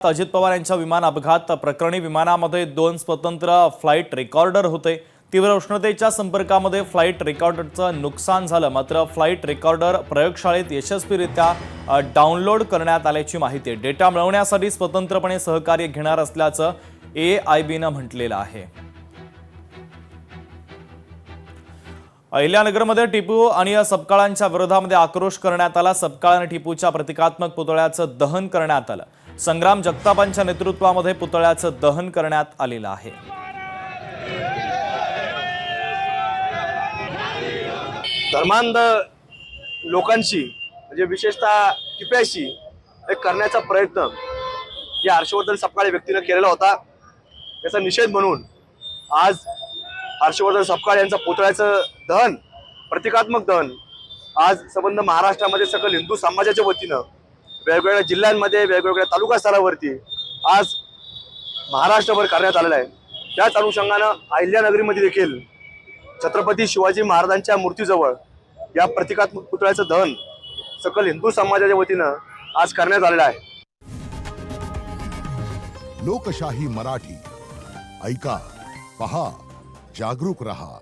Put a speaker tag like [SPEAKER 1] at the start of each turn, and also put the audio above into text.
[SPEAKER 1] अजित पवार यांच्या विमान अपघात प्रकरणी विमानामध्ये 2 स्वतंत्र फ्लाइट रेकॉर्डर होते। तीव्र उष्णतेच्या संपर्कामध्ये फ्लाइट रेकॉर्डरचं नुकसान झालं, मात्र फ्लाइट रेकॉर्डर प्रयोगशाळेत यशस्वीरित्या डाउनलोड करण्यात आल्याची माहिती आहे। डेटा मिळवण्यासाठी स्वतंत्रपणे सहकार्य घेणार असल्याचं AIBनं म्हटलेलं आहे। अहिल्यानगरमध्ये टिपू आणि सबकाळांच्या विरोधामध्ये आक्रोश करण्यात आला। सबकाळ आणि टिपूच्या प्रतिकात्मक पुतळ्याचं दहन करण्यात आलं। संग्राम जगतापांच्या नेतृत्वामध्ये पुतळ्याचं दहन करण्यात आलेलं आहे।
[SPEAKER 2] धर्मांध लोकांशी म्हणजे विशेषतः टिप्याशी हे करण्याचा प्रयत्न या हर्षवर्धन सपकाळे व्यक्तीने केलेला होता। याचा निषेध म्हणून आज हर्षवर्धन सपकाळे यांचा पुतळ्याचं दहन, प्रतिकात्मक दहन आज संबंध महाराष्ट्रामध्ये सकल हिंदू समाजाच्या वतीनं वेगवेगळ्या जिल्ह्यांमध्ये वेगवेगळ्या तालुका स्तरावरती आज महाराष्ट्रभर करण्यात आलेला आहे। त्याच अनुषंगानं अहिल्यानगरीमध्ये देखील छत्रपती शिवाजी महाराजांच्या मूर्तीजवळ या प्रतिकात्मक पुतळ्याचं दहन सकल हिंदू समाजाच्या वतीनं आज करण्यात आलेलं आहे।
[SPEAKER 3] लोकशाही मराठी ऐका, पहा, जागरूक रहा।